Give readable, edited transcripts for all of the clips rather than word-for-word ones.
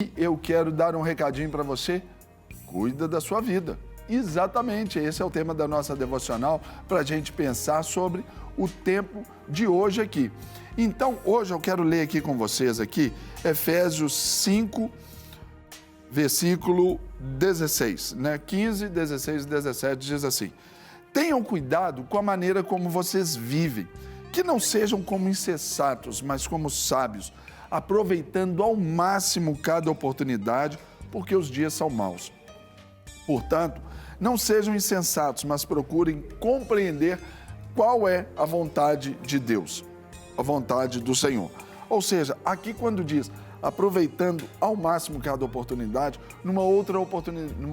E eu quero dar um recadinho para você, cuida da sua vida. Exatamente, esse é o tema da nossa devocional, para a gente pensar sobre o tempo de hoje aqui. Então, hoje eu quero ler aqui com vocês aqui, Efésios 5, versículo 16, 15, 16 e 17 diz assim: tenham cuidado com a maneira como vocês vivem, que não sejam como insensatos, mas como sábios, aproveitando ao máximo cada oportunidade, porque os dias são maus. Portanto, não sejam insensatos, mas procurem compreender qual é a vontade de Deus, a vontade do Senhor. Ou seja, aqui quando diz aproveitando ao máximo cada oportunidade, numa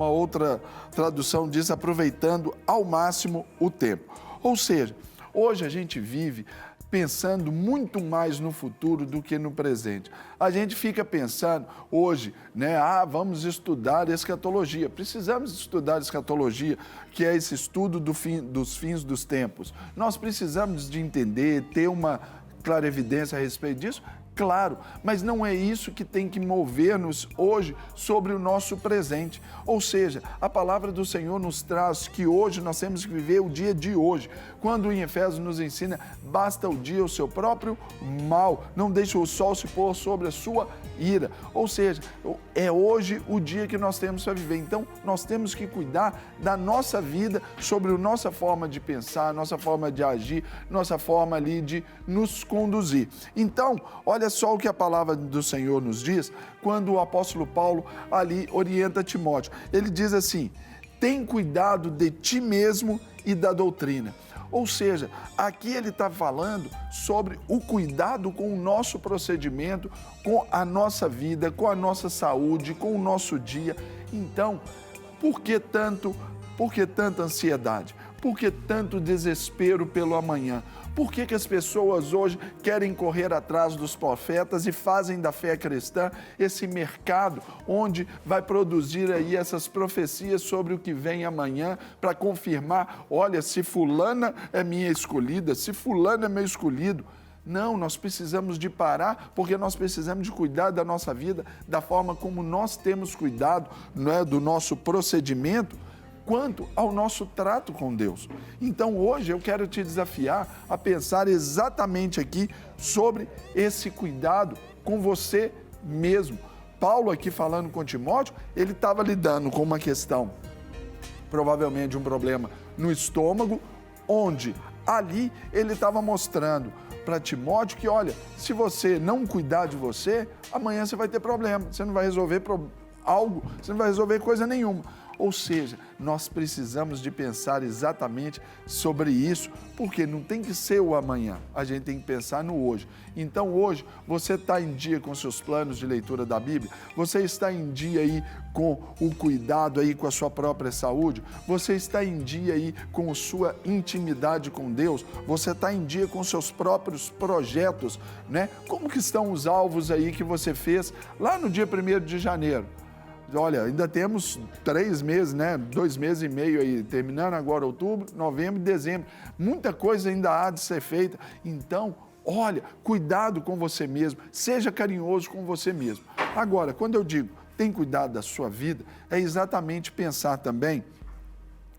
outra tradução diz aproveitando ao máximo o tempo. Ou seja, hoje a gente vive pensando muito mais no futuro do que no presente. A gente fica pensando hoje, vamos estudar escatologia. Precisamos estudar escatologia, que é esse estudo dos fins dos tempos. Nós precisamos de entender, ter uma clarevidência a respeito disso. Claro, mas não é isso que tem que mover-nos hoje sobre o nosso presente. Ou seja, a palavra do Senhor nos traz que hoje nós temos que viver o dia de hoje. Quando em Efésios nos ensina, basta o dia o seu próprio mal, não deixe o sol se pôr sobre a sua ira. Ou seja, é hoje o dia que nós temos para viver. Então, nós temos que cuidar da nossa vida, sobre a nossa forma de pensar, nossa forma de agir, nossa forma ali de nos conduzir. Então, olha só o que a palavra do Senhor nos diz quando o apóstolo Paulo ali orienta Timóteo. Ele diz assim: tem cuidado de ti mesmo e da doutrina. Ou seja, aqui ele está falando sobre o cuidado com o nosso procedimento, com a nossa vida, com a nossa saúde, com o nosso dia. Então, por que tanta ansiedade? Por que tanto desespero pelo amanhã? Por que as pessoas hoje querem correr atrás dos profetas e fazem da fé cristã esse mercado onde vai produzir aí essas profecias sobre o que vem amanhã para confirmar, olha, se fulana é minha escolhida, se fulano é meu escolhido. Não, nós precisamos de parar, porque nós precisamos de cuidar da nossa vida da forma como nós temos cuidado, do nosso procedimento, quanto ao nosso trato com Deus. Então, hoje eu quero te desafiar a pensar exatamente aqui sobre esse cuidado com você mesmo. Paulo aqui falando com Timóteo, ele estava lidando com uma questão, provavelmente um problema no estômago, onde ali ele estava mostrando para Timóteo que, olha, se você não cuidar de você, amanhã você vai ter problema, você não vai resolver algo, você não vai resolver coisa nenhuma. Ou seja, nós precisamos de pensar exatamente sobre isso, porque não tem que ser o amanhã, a gente tem que pensar no hoje. Então hoje, você está em dia com seus planos de leitura da Bíblia? Você está em dia aí com o cuidado aí com a sua própria saúde? Você está em dia aí com a sua intimidade com Deus? Você está em dia com seus próprios projetos, Como que estão os alvos aí que você fez lá no dia 1º de janeiro? Olha, ainda temos 3 meses, 2 meses e meio aí, terminando agora outubro, novembro e dezembro. Muita coisa ainda há de ser feita. Então, olha, cuidado com você mesmo, seja carinhoso com você mesmo. Agora, quando eu digo tem cuidado da sua vida, é exatamente pensar também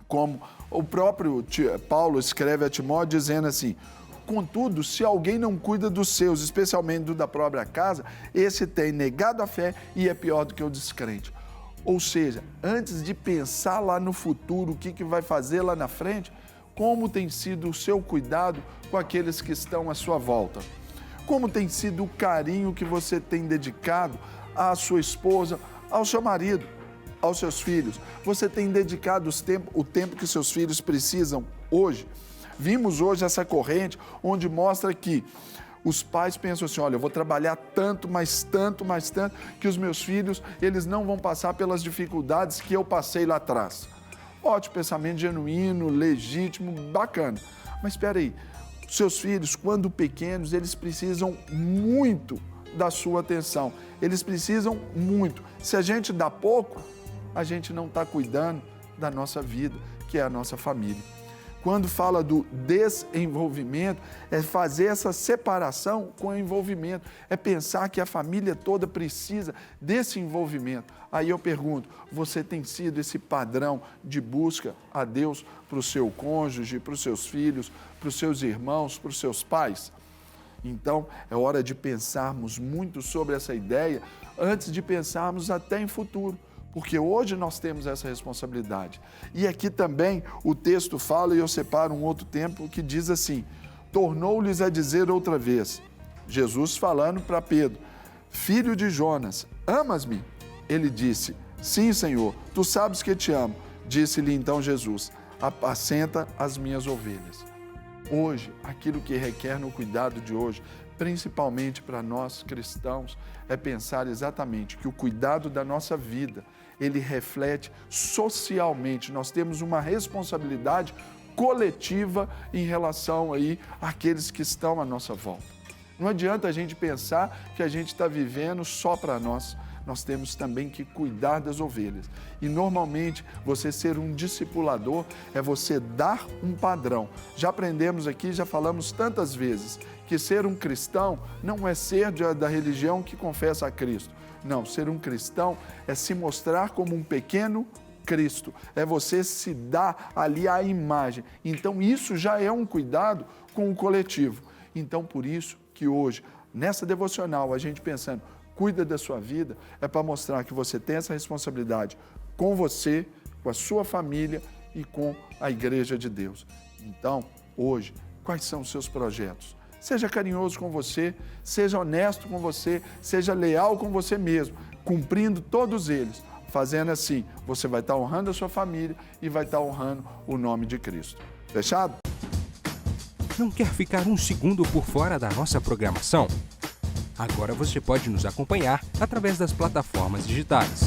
como o próprio Paulo escreve a Timóteo dizendo assim: contudo, se alguém não cuida dos seus, especialmente do da própria casa, esse tem negado a fé e é pior do que o descrente. Ou seja, antes de pensar lá no futuro, o que vai fazer lá na frente, como tem sido o seu cuidado com aqueles que estão à sua volta? Como tem sido o carinho que você tem dedicado à sua esposa, ao seu marido, aos seus filhos? Você tem dedicado o tempo que seus filhos precisam hoje? Vimos hoje essa corrente onde mostra que os pais pensam assim: olha, eu vou trabalhar tanto, mais tanto, que os meus filhos, eles não vão passar pelas dificuldades que eu passei lá atrás. Ótimo, pensamento genuíno, legítimo, bacana. Mas espera aí, seus filhos, quando pequenos, eles precisam muito da sua atenção. Eles precisam muito. Se a gente dá pouco, a gente não está cuidando da nossa vida, que é a nossa família. Quando fala do desenvolvimento, é fazer essa separação com o envolvimento. É pensar que a família toda precisa desse envolvimento. Aí eu pergunto, você tem sido esse padrão de busca a Deus para o seu cônjuge, para os seus filhos, para os seus irmãos, para os seus pais? Então, é hora de pensarmos muito sobre essa ideia antes de pensarmos até em futuro. Porque hoje nós temos essa responsabilidade. E aqui também o texto fala, e eu separo um outro tempo, que diz assim, tornou-lhes a dizer outra vez, Jesus falando para Pedro, filho de Jonas, amas-me? Ele disse, sim, Senhor, tu sabes que te amo. Disse-lhe então Jesus, apacenta as minhas ovelhas. Hoje, aquilo que requer no cuidado de hoje, principalmente para nós cristãos, é pensar exatamente que o cuidado da nossa vida, ele reflete socialmente. Nós temos uma responsabilidade coletiva em relação aí àqueles que estão à nossa volta. Não adianta a gente pensar que a gente está vivendo só para nós. Nós temos também que cuidar das ovelhas. E normalmente, você ser um discipulador é você dar um padrão. Já aprendemos aqui, já falamos tantas vezes, que ser um cristão não é ser da religião que confessa a Cristo. Não, ser um cristão é se mostrar como um pequeno Cristo. É você se dar ali a imagem. Então, isso já é um cuidado com o coletivo. Então, por isso que hoje, nessa devocional, a gente pensando, cuida da sua vida, é para mostrar que você tem essa responsabilidade com você, com a sua família e com a Igreja de Deus. Então, hoje, quais são os seus projetos? Seja carinhoso com você, seja honesto com você, seja leal com você mesmo, cumprindo todos eles. Fazendo assim, você vai estar honrando a sua família e vai estar honrando o nome de Cristo. Fechado? Não quer ficar um segundo por fora da nossa programação? Agora você pode nos acompanhar através das plataformas digitais.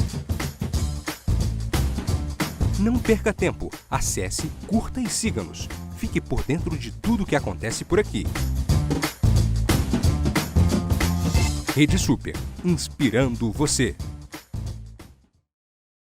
Não perca tempo. Acesse, curta e siga-nos. Fique por dentro de tudo o que acontece por aqui. Rede Super, inspirando você.